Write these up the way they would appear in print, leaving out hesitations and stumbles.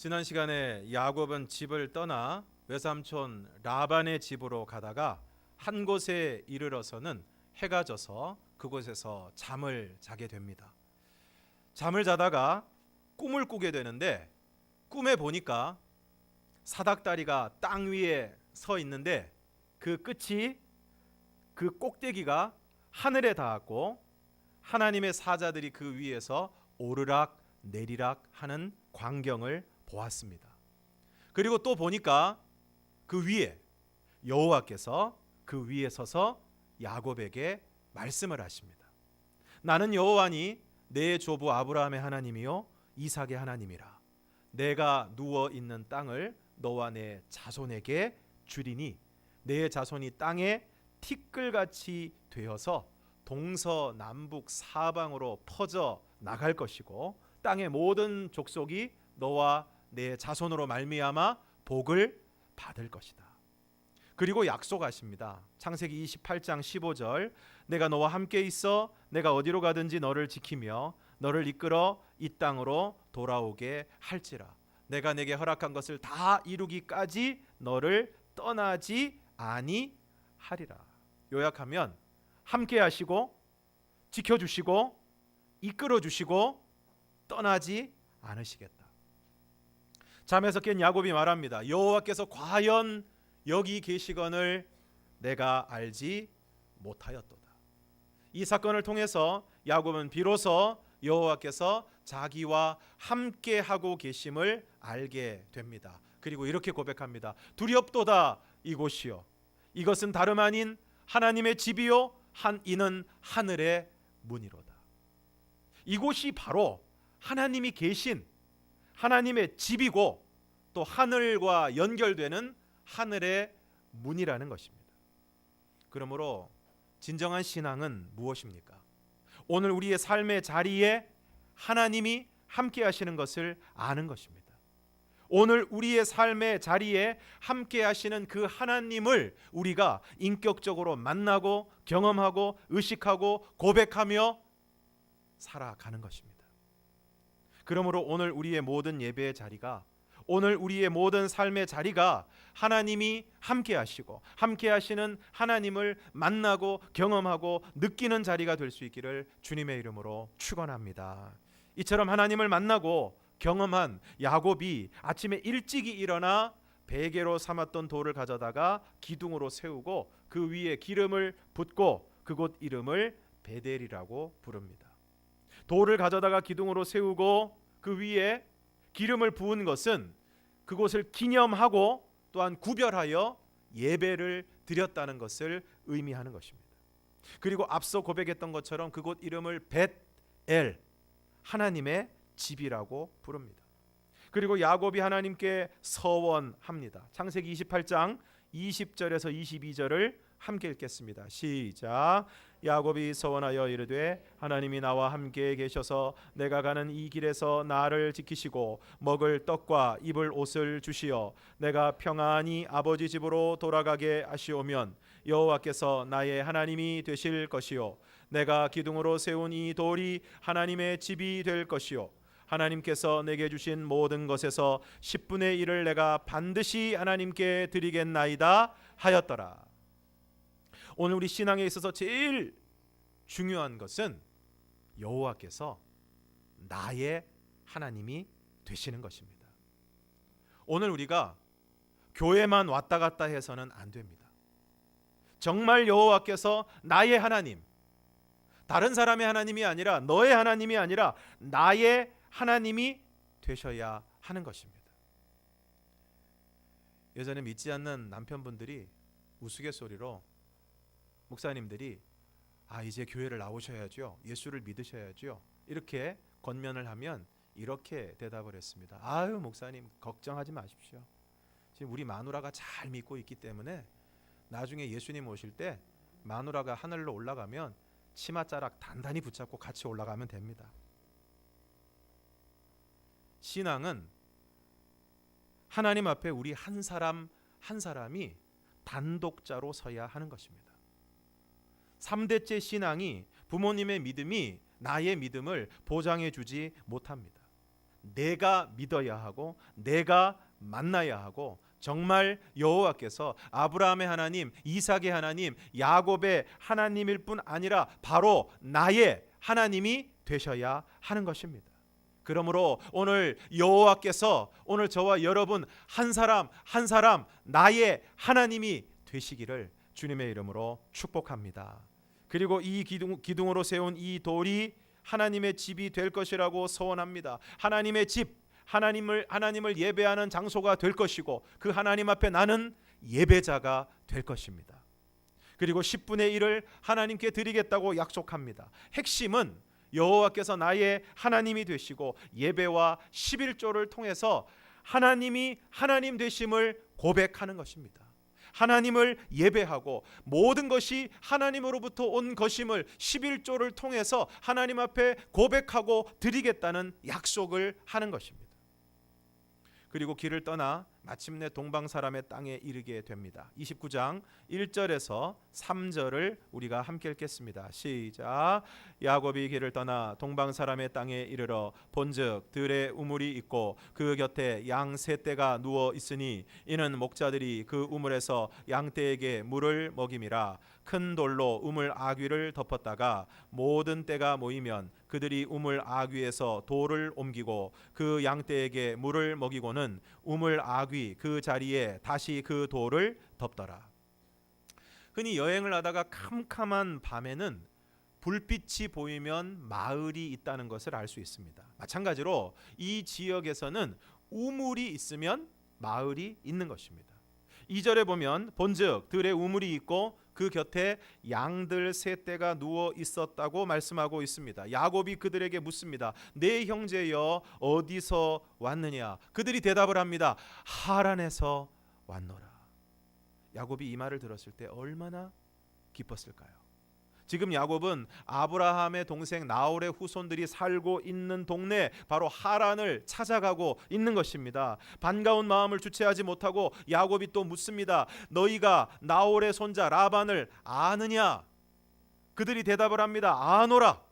지난 시간에 야곱은 집을 떠나 외삼촌 라반의 집으로 가다가 한 곳에 이르러서는 해가 져서 그곳에서 잠을 자게 됩니다. 잠을 자다가 꿈을 꾸게 되는데 꿈에 보니까 사닥다리가 땅 위에 서 있는데 그 끝이 그 꼭대기가 하늘에 닿았고 하나님의 사자들이 그 위에서 오르락 내리락 하는 광경을 보았습니다. 그리고 또 보니까 그 위에 여호와께서 그 위에 서서 야곱에게 말씀을 하십니다. 나는 여호와니 내 조부 아브라함의 하나님이요 이삭의 하나님이라. 내가 누워 있는 땅을 너와 내 자손에게 주리니 내 자손이 땅에 티끌같이 되어서 동서남북 사방으로 퍼져 나갈 것이고 땅의 모든 족속이 너와 내 자손으로 말미암아 복을 받을 것이다. 그리고 약속하십니다. 창세기 28장 15절 내가 너와 함께 있어 내가 어디로 가든지 너를 지키며 너를 이끌어 이 땅으로 돌아오게 할지라. 내가 내게 허락한 것을 다 이루기까지 너를 떠나지 아니하리라. 요약하면 함께 하시고 지켜주시고 이끌어주시고 떠나지 않으시겠다. 잠에서 깬 야곱이 말합니다. 여호와께서 과연 여기 계시거늘 내가 알지 못하였도다. 이 사건을 통해서 야곱은 비로소 여호와께서 자기와 함께하고 계심을 알게 됩니다. 그리고 이렇게 고백합니다. 두렵도다 이곳이요 이것은 다름 아닌 하나님의 집이요 이는 하늘의 문이로다. 이곳이 바로 하나님이 계신 하나님의 집이고 또 하늘과 연결되는 하늘의 문이라는 것입니다. 그러므로 진정한 신앙은 무엇입니까? 오늘 우리의 삶의 자리에 하나님이 함께 하시는 것을 아는 것입니다. 오늘 우리의 삶의 자리에 함께 하시는 그 하나님을 우리가 인격적으로 만나고 경험하고 의식하고 고백하며 살아가는 것입니다. 그러므로 오늘 우리의 모든 예배의 자리가 오늘 우리의 모든 삶의 자리가 하나님이 함께 하시고 함께 하시는 하나님을 만나고 경험하고 느끼는 자리가 될 수 있기를 주님의 이름으로 축원합니다. 이처럼 하나님을 만나고 경험한 야곱이 아침에 일찍이 일어나 베개로 삼았던 돌을 가져다가 기둥으로 세우고 그 위에 기름을 붓고 그곳 이름을 베델이라고 부릅니다. 돌을 가져다가 기둥으로 세우고 그 위에 기름을 부은 것은 그곳을 기념하고 또한 구별하여 예배를 드렸다는 것을 의미하는 것입니다. 그리고 앞서 고백했던 것처럼 그곳 이름을 벳엘 하나님의 집이라고 부릅니다. 그리고 야곱이 하나님께 서원합니다. 창세기 28장 20절에서 22절을 함께 읽겠습니다. 시작. 야곱이 서원하여 이르되 하나님이 나와 함께 계셔서 내가 가는 이 길에서 나를 지키시고 먹을 떡과 입을 옷을 주시어 내가 평안히 아버지 집으로 돌아가게 하시오면 여호와께서 나의 하나님이 되실 것이요 내가 기둥으로 세운 이 돌이 하나님의 집이 될 것이요 하나님께서 내게 주신 모든 것에서 10분의 1을 내가 반드시 하나님께 드리겠나이다 하였더라. 오늘 우리 신앙에 있어서 제일 중요한 것은 여호와께서 나의 하나님이 되시는 것입니다. 오늘 우리가 교회만 왔다 갔다 해서는 안 됩니다. 정말 여호와께서 나의 하나님, 다른 사람의 하나님이 아니라 너의 하나님이 아니라 나의 하나님이 되셔야 하는 것입니다. 예전에 믿지 않는 남편분들이 우스갯소리로 목사님들이 이제 교회를 나오셔야죠. 예수를 믿으셔야죠. 이렇게 권면을 하면 이렇게 대답을 했습니다. 아유 목사님 걱정하지 마십시오. 지금 우리 마누라가 잘 믿고 있기 때문에 나중에 예수님 오실 때 마누라가 하늘로 올라가면 치맛자락 단단히 붙잡고 같이 올라가면 됩니다. 신앙은 하나님 앞에 우리 한 사람 한 사람이 단독자로 서야 하는 것입니다. 3대째 신앙이 부모님의 믿음이 나의 믿음을 보장해 주지 못합니다. 내가 믿어야 하고 내가 만나야 하고 정말 여호와께서 아브라함의 하나님, 이삭의 하나님, 야곱의 하나님일 뿐 아니라 바로 나의 하나님이 되셔야 하는 것입니다. 그러므로 오늘 여호와께서 오늘 저와 여러분 한 사람 한 사람 나의 하나님이 되시기를 주님의 이름으로 축복합니다. 그리고 이 기둥으로 세운 이 돌이 하나님의 집이 될 것이라고 소원합니다. 하나님의 집, 하나님을 예배하는 장소가 될 것이고 그 하나님 앞에 나는 예배자가 될 것입니다. 그리고 10분의 1을 하나님께 드리겠다고 약속합니다. 핵심은 여호와께서 나의 하나님이 되시고 예배와 11조를 통해서 하나님이 하나님 되심을 고백하는 것입니다. 하나님을 예배하고 모든 것이 하나님으로부터 온 것임을 11조를 통해서 하나님 앞에 고백하고 드리겠다는 약속을 하는 것입니다. 그리고 길을 떠나 마침내 동방 사람의 땅에 이르게 됩니다. 29장 1절에서 3절을 우리가 함께 읽겠습니다. 시작. 야곱이 길을 떠나 동방 사람의 땅에 이르러 본즉 들에 우물이 있고 그 곁에 양 세 떼가 누워 있으니 이는 목자들이 그 우물에서 양 떼에게 물을 먹임이라. 큰 돌로 우물 아귀를 덮었다가 모든 떼가 모이면 그들이 우물 아귀에서 돌을 옮기고 그 양떼에게 물을 먹이고는 우물 아귀 그 자리에 다시 그 돌을 덮더라. 흔히 여행을 하다가 캄캄한 밤에는 불빛이 보이면 마을이 있다는 것을 알 수 있습니다. 마찬가지로 이 지역에서는 우물이 있으면 마을이 있는 것입니다. 2절에 보면 본즉 들에 우물이 있고 그 곁에 양들 세 떼가 누워 있었다고 말씀하고 있습니다. 야곱이 그들에게 묻습니다. 내 형제여 어디서 왔느냐? 그들이 대답을 합니다. 하란에서 왔노라. 야곱이 이 말을 들었을 때 얼마나 기뻤을까요? 지금 야곱은 아브라함의 동생 나홀의 후손들이 살고 있는 동네 바로 하란을 찾아가고 있는 것입니다. 반가운 마음을 주체하지 못하고 야곱이 또 묻습니다. 너희가 나홀의 손자 라반을 아느냐? 그들이 대답을 합니다. 아노라.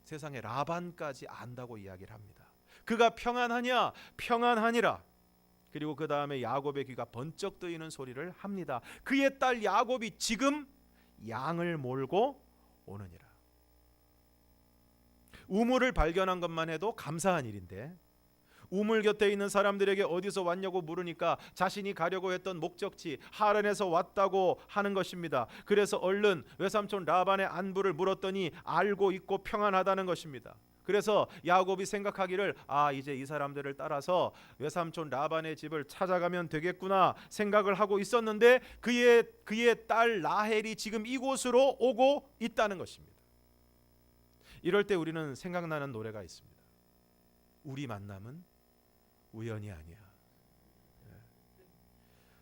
세상에 라반까지 안다고 이야기를 합니다. 그가 평안하냐? 평안하니라. 그리고 그 다음에 야곱의 귀가 번쩍 뜨이는 소리를 합니다. 그의 딸 야곱이 지금 양을 몰고 오느니라. 우물을 발견한 것만 해도 감사한 일인데 우물 곁에 있는 사람들에게 어디서 왔냐고 물으니까 자신이 가려고 했던 목적지 하란에서 왔다고 하는 것입니다. 그래서 얼른 외삼촌 라반의 안부를 물었더니 알고 있고 평안하다는 것입니다. 그래서 야곱이 생각하기를 이제 이 사람들을 따라서 외삼촌 라반의 집을 찾아가면 되겠구나 생각을 하고 있었는데 그의 딸 라헬이 지금 이곳으로 오고 있다는 것입니다. 이럴 때 우리는 생각나는 노래가 있습니다. 우리 만남은 우연이 아니야.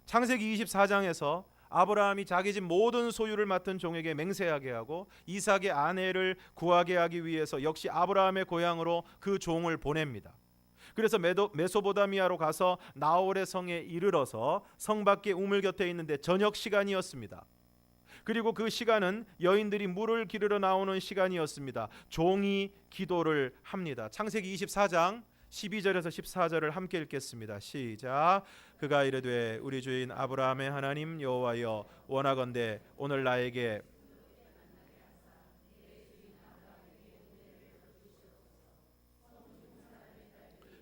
창세기 24장에서 아브라함이 자기 집 모든 소유를 맡은 종에게 맹세하게 하고 이삭의 아내를 구하게 하기 위해서 역시 아브라함의 고향으로 그 종을 보냅니다. 그래서 메소보다미아로 가서 나홀의 성에 이르러서 성 밖에 우물 곁에 있는데 저녁 시간이었습니다. 그리고 그 시간은 여인들이 물을 기르러 나오는 시간이었습니다. 종이 기도를 합니다. 창세기 24장 12절에서 14절을 함께 읽겠습니다. 시작. 그가 이르되 우리 주인 아브라함의 하나님 여호와여 원하건대 오늘 나에게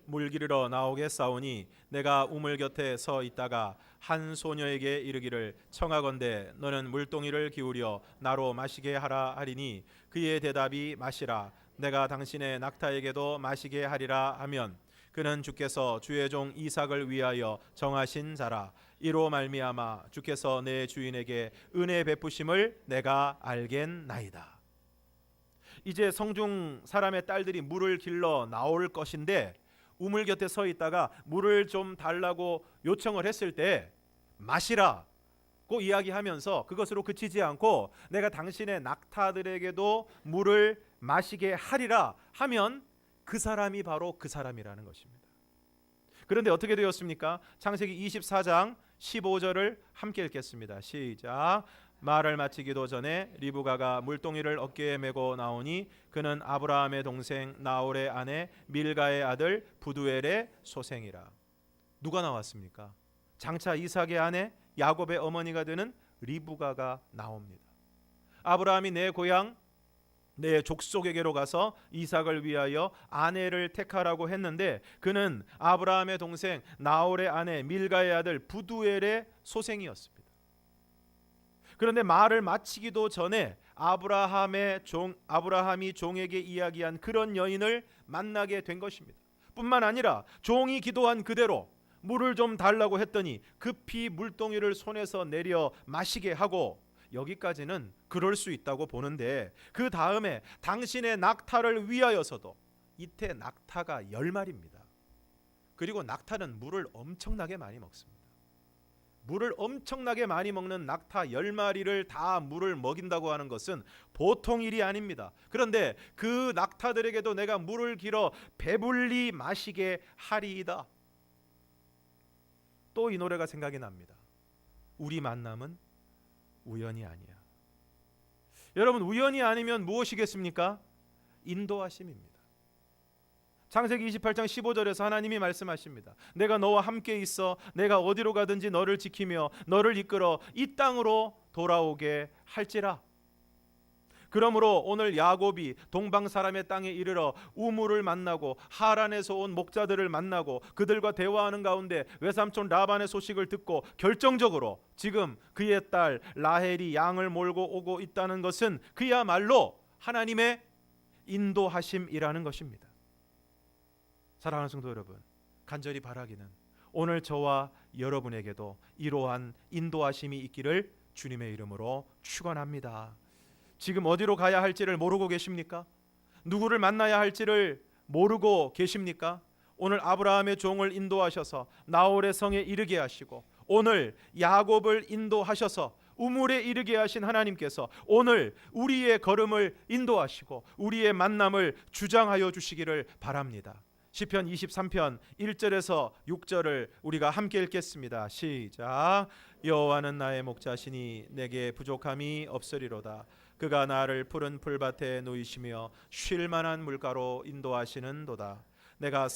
물 기르러 나오겠사오니 내가 우물 곁에 서 있다가 한 소녀에게 이르기를 청하건대 너는 물동이를 기울여 나로 마시게 하라 하리니 그의 대답이 마시라 내가 당신의 낙타에게도 마시게 하리라 하면 그는 주께서 주의 종 이삭을 위하여 정하신 자라 이로 말미암아 주께서 내 주인에게 은혜 베푸심을 내가 알겠나이다. 이제 성중 사람의 딸들이 물을 길러 나올 것인데 우물 곁에 서 있다가 물을 좀 달라고 요청을 했을 때 마시라고 이야기하면서 그것으로 그치지 않고 내가 당신의 낙타들에게도 물을 마시게 하리라 하면 그 사람이 바로 그 사람이라는 것입니다. 그런데 어떻게 되었습니까? 창세기 24장 15절을 함께 읽겠습니다. 시작. 말을 마치기도 전에 리브가가 물동이를 어깨에 메고 나오니 그는 아브라함의 동생 나홀의 아내 밀가의 아들 부두엘의 소생이라. 누가 나왔습니까? 장차 이삭의 아내 야곱의 어머니가 되는 리브가가 나옵니다. 아브라함이 내 고향 내 족속에게로 가서 이삭을 위하여 아내를 택하라고 했는데 그는 아브라함의 동생 나홀의 아내 밀가의 아들 부두엘의 소생이었습니다. 그런데 말을 마치기도 전에 아브라함이 종에게 이야기한 그런 여인을 만나게 된 것입니다. 뿐만 아니라 종이 기도한 그대로 물을 좀 달라고 했더니 급히 물동이를 손에서 내려 마시게 하고, 여기까지는 그럴 수 있다고 보는데 그 다음에 당신의 낙타를 위하여서도, 이때 낙타가 10마리입니다. 그리고 낙타는 물을 엄청나게 많이 먹습니다. 물을 엄청나게 많이 먹는 낙타 10마리를 다 물을 먹인다고 하는 것은 보통 일이 아닙니다. 그런데 그 낙타들에게도 내가 물을 길어 배불리 마시게 하리이다. 또 이 노래가 생각이 납니다. 우리 만남은 우연이 아니야. 여러분, 우연이 아니면 무엇이겠습니까? 인도하심입니다. 창세기 28장 15절에서 하나님이 말씀하십니다. 내가 너와 함께 있어 내가 어디로 가든지 너를 지키며 너를 이끌어 이 땅으로 돌아오게 할지라. 그러므로 오늘 야곱이 동방 사람의 땅에 이르러 우물을 만나고 하란에서 온 목자들을 만나고 그들과 대화하는 가운데 외삼촌 라반의 소식을 듣고 결정적으로 지금 그의 딸 라헬이 양을 몰고 오고 있다는 것은 그야말로 하나님의 인도하심이라는 것입니다. 사랑하는 성도 여러분, 간절히 바라기는 오늘 저와 여러분에게도 이러한 인도하심이 있기를 주님의 이름으로 축원합니다. 지금 어디로 가야 할지를 모르고 계십니까? 누구를 만나야 할지를 모르고 계십니까? 오늘 아브라함의 종을 인도하셔서 나홀의 성에 이르게 하시고 오늘 야곱을 인도하셔서 우물에 이르게 하신 하나님께서 오늘 우리의 걸음을 인도하시고 우리의 만남을 주장하여 주시기를 바랍니다. 시편 23편 1절에서 6절을 우리가 함께 읽겠습니다. 시작. 여호와는 나의 목자시니 내게 부족함이 없으리로다. 그가 나를 푸른 풀밭에 누이시며 쉴 만한 물가로 인도하시는도다. 내가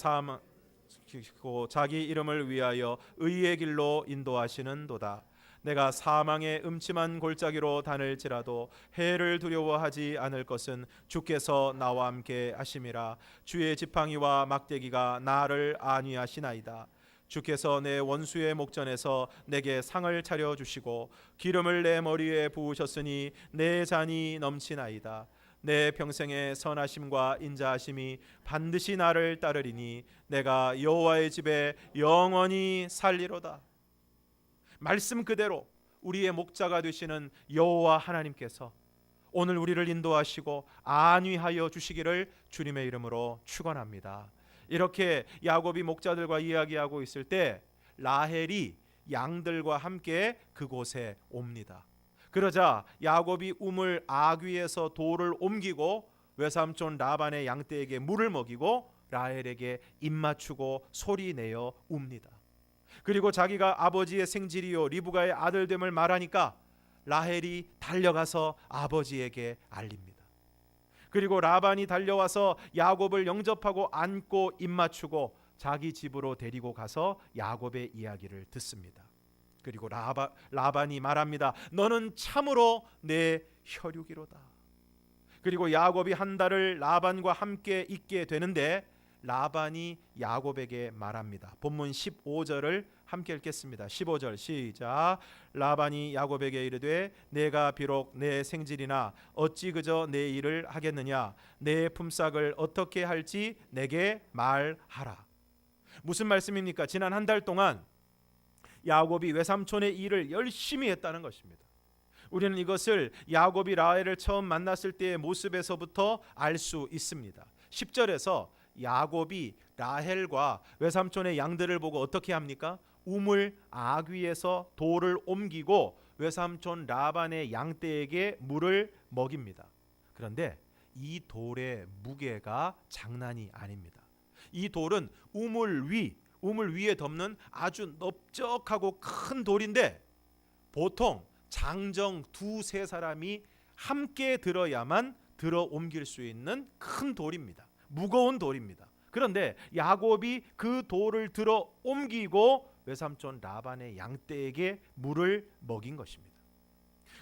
자기 이름을 위하여 의의 길로 인도하시는도다. 내가 사망의 음침한 골짜기로 다닐지라도 해를 두려워하지 않을 것은 주께서 나와 함께 하심이라. 주의 지팡이와 막대기가 나를 안위하시나이다. 주께서 내 원수의 목전에서 내게 상을 차려 주시고 기름을 내 머리에 부으셨으니 내 잔이 넘치나이다. 내 평생의 선하심과 인자하심이 반드시 나를 따르리니 내가 여호와의 집에 영원히 살리로다. 말씀 그대로 우리의 목자가 되시는 여호와 하나님께서 오늘 우리를 인도하시고 안위하여 주시기를 주님의 이름으로 축원합니다. 이렇게 야곱이 목자들과 이야기하고 있을 때 라헬이 양들과 함께 그곳에 옵니다. 그러자 야곱이 우물 아귀에서 돌을 옮기고 외삼촌 라반의 양떼에게 물을 먹이고 라헬에게 입 맞추고 소리내어 웁니다. 그리고 자기가 아버지의 생질이요 리브가의 아들됨을 말하니까 라헬이 달려가서 아버지에게 알립니다. 그리고 라반이 달려와서 야곱을 영접하고 안고 입 맞추고 자기 집으로 데리고 가서 야곱의 이야기를 듣습니다. 그리고 라반이 말합니다. 너는 참으로 내 혈육이로다. 그리고 야곱이 한 달을 라반과 함께 있게 되는데 라반이 야곱에게 말합니다. 본문 15절을 함께 읽겠습니다. 15절 시작. 라반이 야곱에게 이르되 내가 비록 내 생질이나 어찌 그저 내 일을 하겠느냐. 내 품삯을 어떻게 할지 내게 말하라. 무슨 말씀입니까? 지난 한 달 동안 야곱이 외삼촌의 일을 열심히 했다는 것입니다. 우리는 이것을 야곱이 라헬을 처음 만났을 때의 모습에서부터 알 수 있습니다. 10절에서 야곱이 라헬과 외삼촌의 양들을 보고 어떻게 합니까? 우물 아귀에서 돌을 옮기고 외삼촌 라반의 양떼에게 물을 먹입니다. 그런데 이 돌의 무게가 장난이 아닙니다. 이 돌은 우물 위에 덮는 아주 넓적하고 큰 돌인데 보통 장정 두세 사람이 함께 들어야만 들어 옮길 수 있는 큰 돌입니다. 무거운 돌입니다. 그런데 야곱이 그 돌을 들어 옮기고 외삼촌 라반의 양떼에게 물을 먹인 것입니다.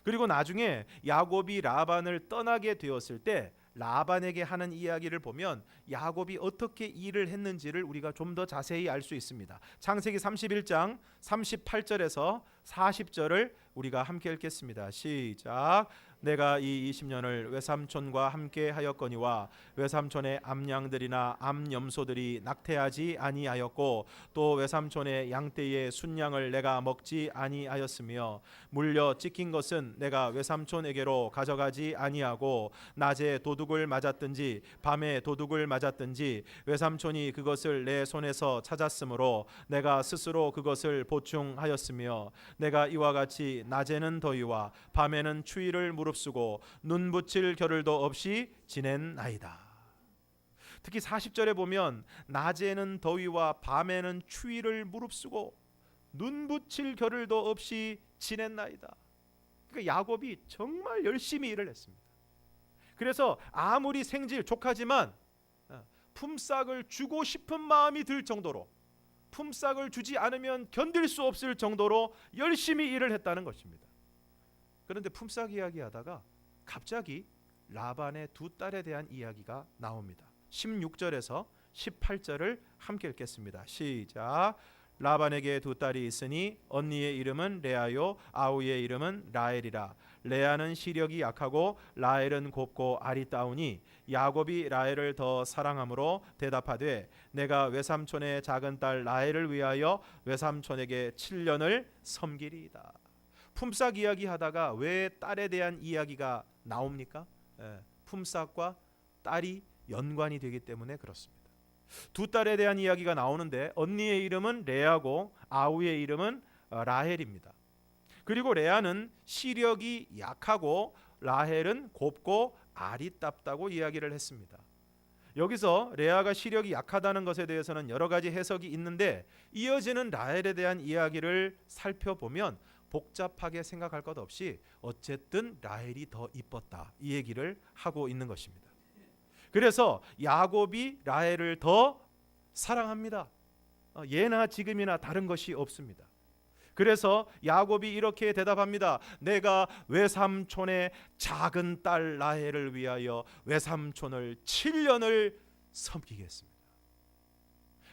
그리고 나중에 야곱이 라반을 떠나게 되었을 때 라반에게 하는 이야기를 보면 야곱이 어떻게 일을 했는지를 우리가 좀 더 자세히 알 수 있습니다. 창세기 31장 38절에서 40절을 우리가 함께 읽겠습니다. 시작. 내가 이 20년을 외삼촌과 함께 하였거니와 외삼촌의 암양들이나 암염소들이 낙태하지 아니하였고 또 외삼촌의 양떼의 순양을 내가 먹지 아니하였으며 물려 찢긴 것은 내가 외삼촌에게로 가져가지 아니하고 낮에 도둑을 맞았든지 밤에 도둑을 맞았든지 외삼촌이 그것을 내 손에서 찾았으므로 내가 스스로 그것을 보충하였으며 내가 이와 같이 낮에는 더위와 밤에는 추위를 무릅쓰고 눈 붙일 겨를도 없이 지낸나이다. 특히 40절에 보면 낮에는 더위와 밤에는 추위를 무릅쓰고 눈 붙일 겨를도 없이 지낸나이다. 그러니까 야곱이 정말 열심히 일을 했습니다. 그래서 아무리 생질 조카지만 품삯을 주고 싶은 마음이 들 정도로, 품삯을 주지 않으면 견딜 수 없을 정도로 열심히 일을 했다는 것입니다. 그런데 품삯 이야기하다가 갑자기 라반의 두 딸에 대한 이야기가 나옵니다. 16절에서 18절을 함께 읽겠습니다. 시작. 라반에게 두 딸이 있으니 언니의 이름은 레아요 아우의 이름은 라헬이라. 레아는 시력이 약하고 라헬은 곱고 아리따우니 야곱이 라헬을 더 사랑함으로 대답하되 내가 외삼촌의 작은 딸 라헬을 위하여 외삼촌에게 7년을 섬기리이다. 품삯 이야기하다가 왜 딸에 대한 이야기가 나옵니까? 품삯과 딸이 연관이 되기 때문에 그렇습니다. 두 딸에 대한 이야기가 나오는데 언니의 이름은 레아고 아우의 이름은 라헬입니다. 그리고 레아는 시력이 약하고 라헬은 곱고 아리따다고 이야기를 했습니다. 여기서 레아가 시력이 약하다는 것에 대해서는 여러 가지 해석이 있는데 이어지는 라헬에 대한 이야기를 살펴보면 복잡하게 생각할 것 없이 어쨌든 라헬이 더 이뻤다 이 얘기를 하고 있는 것입니다. 그래서 야곱이 라헬을 더 사랑합니다. 예나 지금이나 다른 것이 없습니다. 그래서 야곱이 이렇게 대답합니다. 내가 외삼촌의 작은 딸 라헬을 위하여 외삼촌을 7년을 섬기겠습니다.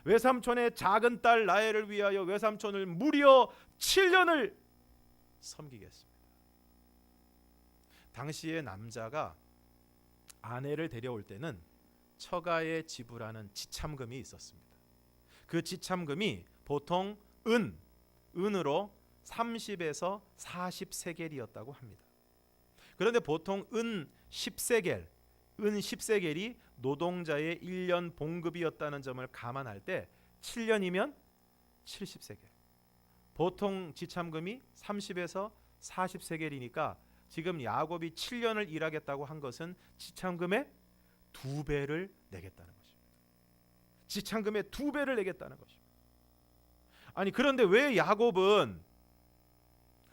외삼촌의 작은 딸 라헬을 위하여 외삼촌을 무려 7년을 섬기겠습니다. 당시의 남자가 아내를 데려올 때는 처가에 지불하는 지참금이 있었습니다. 그 지참금이 보통 은으로 30에서 40세겔이었다고 합니다. 그런데 보통 은 10세겔이 노동자의 1년 봉급이었다는 점을 감안할 때 7년이면 70세겔. 보통 지참금이 30에서 40세겔이니까 지금 야곱이 7년을 일하겠다고 한 것은 지참금의 2배를 내겠다는 것입니다. 지참금의 2배를 내겠다는 것입니다. 아니 그런데 왜 야곱은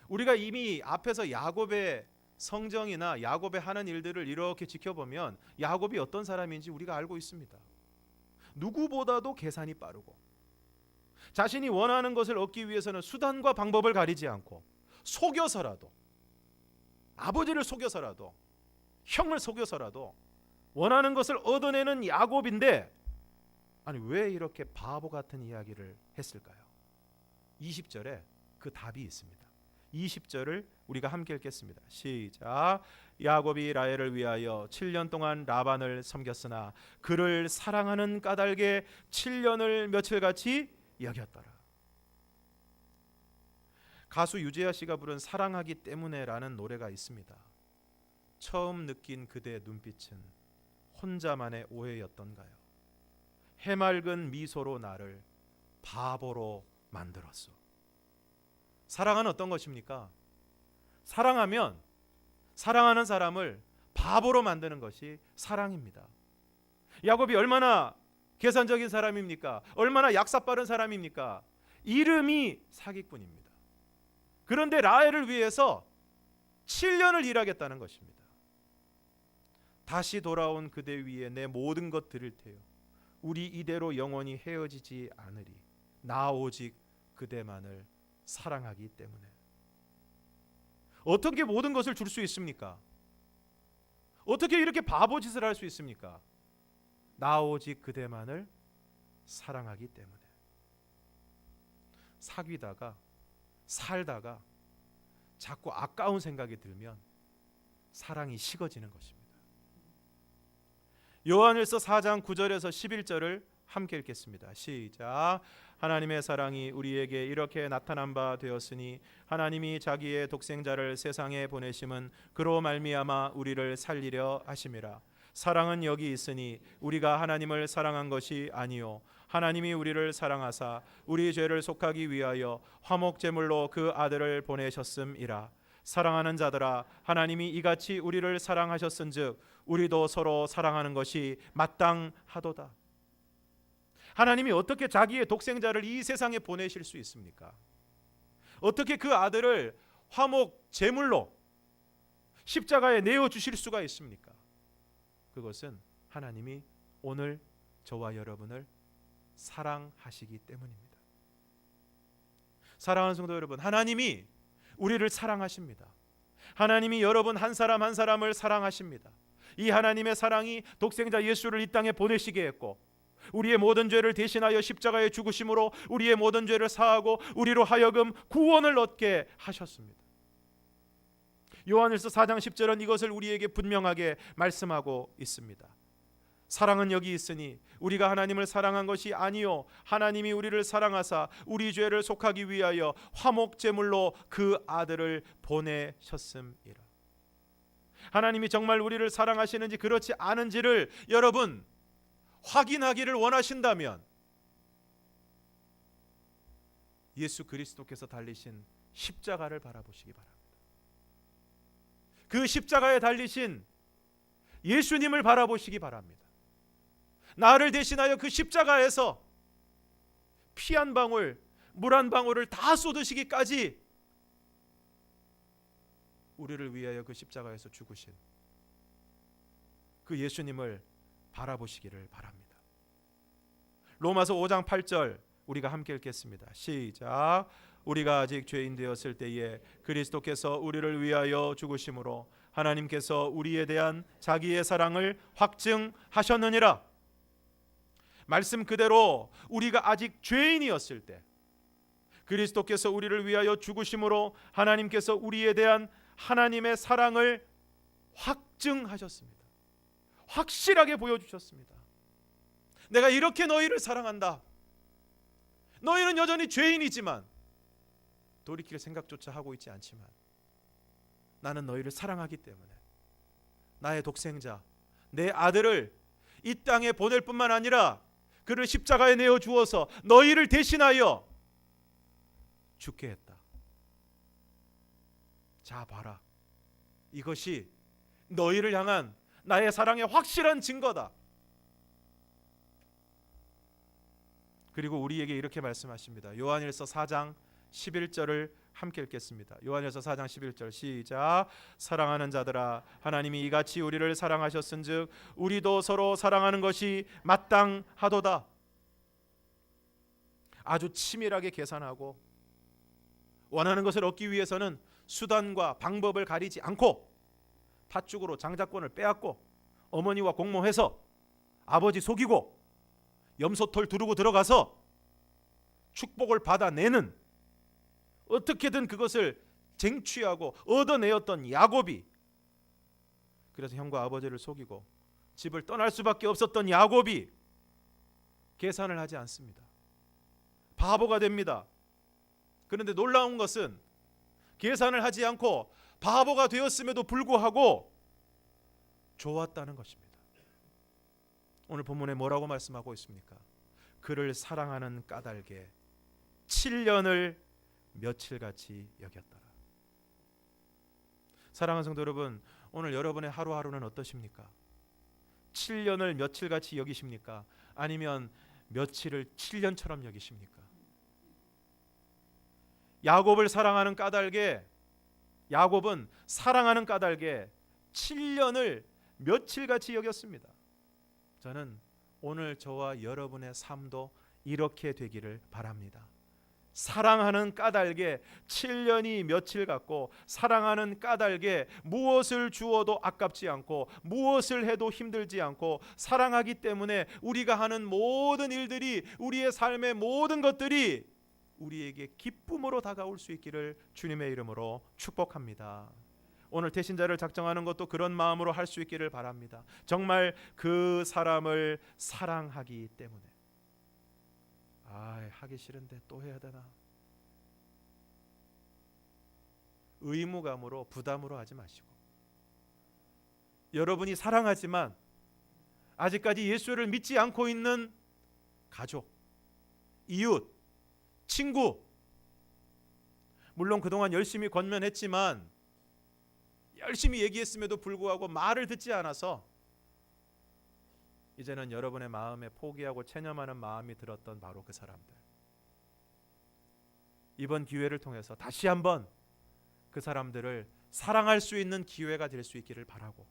우리가 이미 앞에서 야곱의 성정이나 야곱의 하는 일들을 이렇게 지켜보면 야곱이 어떤 사람인지 우리가 알고 있습니다. 누구보다도 계산이 빠르고 자신이 원하는 것을 얻기 위해서는 수단과 방법을 가리지 않고 속여서라도 아버지를 속여서라도 형을 속여서라도 원하는 것을 얻어내는 야곱인데 아니 왜 이렇게 바보 같은 이야기를 했을까요? 20절에 그 답이 있습니다. 20절을 우리가 함께 읽겠습니다. 시작. 야곱이 라헬을 위하여 7년 동안 라반을 섬겼으나 그를 사랑하는 까닭에 7년을 며칠같이 여겼더라. 가수 유재하 씨가 부른 사랑하기 때문에라는 노래가 있습니다. 처음 느낀 그대의 눈빛은 혼자만의 오해였던가요? 해맑은 미소로 나를 바보로 만들었어. 사랑은 어떤 것입니까? 사랑하면 사랑하는 사람을 바보로 만드는 것이 사랑입니다. 야곱이 얼마나 계산적인 사람입니까? 얼마나 약사 빠른 사람입니까? 이름이 사기꾼입니다. 그런데 라헬을 위해서 7년을 일하겠다는 것입니다. 다시 돌아온 그대 위에 내 모든 것 드릴 테요. 우리 이대로 영원히 헤어지지 않으리. 나 오직 그대만을 사랑하기 때문에. 어떻게 모든 것을 줄 수 있습니까? 어떻게 이렇게 바보짓을 할 수 있습니까? 나 오직 그대만을 사랑하기 때문에. 사귀다가 살다가 자꾸 아까운 생각이 들면 사랑이 식어지는 것입니다. 요한일서 4장 9절에서 11절을 함께 읽겠습니다. 시작. 하나님의 사랑이 우리에게 이렇게 나타난 바 되었으니 하나님이 자기의 독생자를 세상에 보내심은 그로 말미암아 우리를 살리려 하심이라. 사랑은 여기 있으니 우리가 하나님을 사랑한 것이 아니요 하나님이 우리를 사랑하사 우리 죄를 속하기 위하여 화목 제물로 그 아들을 보내셨음이라. 사랑하는 자들아 하나님이 이같이 우리를 사랑하셨은즉 우리도 서로 사랑하는 것이 마땅하도다. 하나님이 어떻게 자기의 독생자를 이 세상에 보내실 수 있습니까? 어떻게 그 아들을 화목 제물로 십자가에 내어 주실 수가 있습니까? 그것은 하나님이 오늘 저와 여러분을 사랑하시기 때문입니다. 사랑하는 성도 여러분, 하나님이 우리를 사랑하십니다. 하나님이 여러분 한 사람 한 사람을 사랑하십니다. 이 하나님의 사랑이 독생자 예수를 이 땅에 보내시게 했고 우리의 모든 죄를 대신하여 십자가에 죽으심으로 우리의 모든 죄를 사하고 우리로 하여금 구원을 얻게 하셨습니다. 요한일서 4장 10절은 이것을 우리에게 분명하게 말씀하고 있습니다. 사랑은 여기 있으니 우리가 하나님을 사랑한 것이 아니요 하나님이 우리를 사랑하사 우리 죄를 속하기 위하여 화목 제물로 그 아들을 보내셨음이라. 하나님이 정말 우리를 사랑하시는지 그렇지 않은지를 여러분 확인하기를 원하신다면 예수 그리스도께서 달리신 십자가를 바라보시기 바랍니다. 그 십자가에 달리신 예수님을 바라보시기 바랍니다. 나를 대신하여 그 십자가에서 피 한 방울, 물 한 방울을 다 쏟으시기까지 우리를 위하여 그 십자가에서 죽으신 그 예수님을 바라보시기를 바랍니다. 로마서 5장 8절 우리가 함께 읽겠습니다. 시작. 우리가 아직 죄인 되었을 때에 그리스도께서 우리를 위하여 죽으심으로 하나님께서 우리에 대한 자기의 사랑을 확증하셨느니라. 말씀 그대로 우리가 아직 죄인이었을 때 그리스도께서 우리를 위하여 죽으심으로 하나님께서 우리에 대한 하나님의 사랑을 확증하셨습니다. 확실하게 보여주셨습니다. 내가 이렇게 너희를 사랑한다. 너희는 여전히 죄인이지만 돌이킬 생각조차 하고 있지 않지만 나는 너희를 사랑하기 때문에 나의 독생자 내 아들을 이 땅에 보낼 뿐만 아니라 그를 십자가에 내어 주어서 너희를 대신하여 죽게 했다. 자 봐라. 이것이 너희를 향한 나의 사랑의 확실한 증거다. 그리고 우리에게 이렇게 말씀하십니다. 요한일서 4장 11절을 함께 읽겠습니다. 요한일서 4장 11절 시작. 사랑하는 자들아 하나님이 이같이 우리를 사랑하셨은즉 우리도 서로 사랑하는 것이 마땅하도다. 아주 치밀하게 계산하고 원하는 것을 얻기 위해서는 수단과 방법을 가리지 않고 팥죽으로 장자권을 빼앗고 어머니와 공모해서 아버지 속이고 염소털 두르고 들어가서 축복을 받아내는 어떻게든 그것을 쟁취하고 얻어내었던 야곱이, 그래서 형과 아버지를 속이고 집을 떠날 수밖에 없었던 야곱이 계산을 하지 않습니다. 바보가 됩니다. 그런데 놀라운 것은 계산을 하지 않고 바보가 되었음에도 불구하고 좋았다는 것입니다. 오늘 본문에 뭐라고 말씀하고 있습니까? 그를 사랑하는 까닭에 7년을 며칠같이 여겼더라. 사랑하는 성도 여러분, 오늘 여러분의 하루하루는 어떠십니까? 7년을 며칠같이 여기십니까? 아니면 며칠을 7년처럼 여기십니까? 야곱을 사랑하는 까닭에 야곱은 사랑하는 까닭에 7년을 며칠같이 여겼습니다. 저는 오늘 저와 여러분의 삶도 이렇게 되기를 바랍니다. 사랑하는 까닭에 7년이 며칠 같고, 사랑하는 까닭에 무엇을 주어도 아깝지 않고 무엇을 해도 힘들지 않고, 사랑하기 때문에 우리가 하는 모든 일들이, 우리의 삶의 모든 것들이 우리에게 기쁨으로 다가올 수 있기를 주님의 이름으로 축복합니다. 오늘 대신자를 작정하는 것도 그런 마음으로 할 수 있기를 바랍니다. 정말 그 사람을 사랑하기 때문에. 하기 싫은데 또 해야 되나? 의무감으로, 부담으로 하지 마시고, 여러분이 사랑하지만 아직까지 예수를 믿지 않고 있는 가족, 이웃, 친구, 물론 그동안 열심히 권면했지만, 열심히 얘기했음에도 불구하고 말을 듣지 않아서 이제는 여러분의 마음에 포기하고 체념하는 마음이 들었던 바로 그 사람들, 이번 기회를 통해서 다시 한번 그 사람들을 사랑할 수 있는 기회가 될 수 있기를 바라고,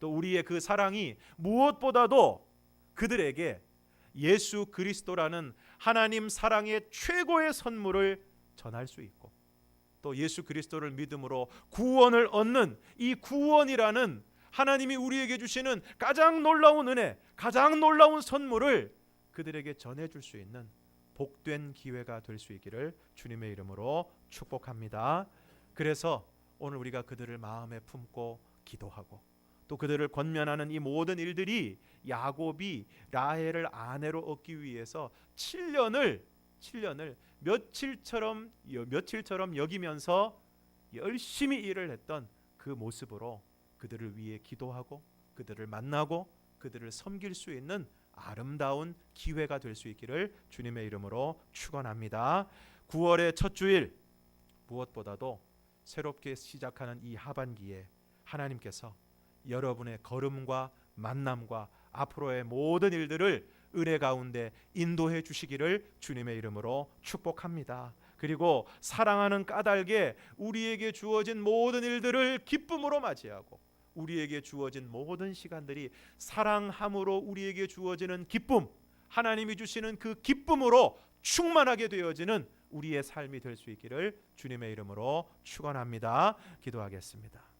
또 우리의 그 사랑이 무엇보다도 그들에게 예수 그리스도라는 하나님 사랑의 최고의 선물을 전할 수 있고, 또 예수 그리스도를 믿음으로 구원을 얻는 이 구원이라는 하나님이 우리에게 주시는 가장 놀라운 은혜, 가장 놀라운 선물을 그들에게 전해줄 수 있는 복된 기회가 될 수 있기를 주님의 이름으로 축복합니다. 그래서 오늘 우리가 그들을 마음에 품고 기도하고, 또 그들을 권면하는 이 모든 일들이 야곱이 라헬을 아내로 얻기 위해서 7년을 며칠처럼 여기면서 열심히 일을 했던 그 모습으로 그들을 위해 기도하고, 그들을 만나고, 그들을 섬길 수 있는 아름다운 기회가 될 수 있기를 주님의 이름으로 축원합니다. 9월의 첫 주일, 무엇보다도 새롭게 시작하는 이 하반기에 하나님께서 여러분의 걸음과 만남과 앞으로의 모든 일들을 은혜 가운데 인도해 주시기를 주님의 이름으로 축복합니다. 그리고 사랑하는 까닭에 우리에게 주어진 모든 일들을 기쁨으로 맞이하고, 우리에게 주어진 모든 시간들이 사랑함으로 우리에게 주어지는 기쁨, 하나님이 주시는 그 기쁨으로 충만하게 되어지는 우리의 삶이 될 수 있기를 주님의 이름으로 축원합니다. 기도하겠습니다.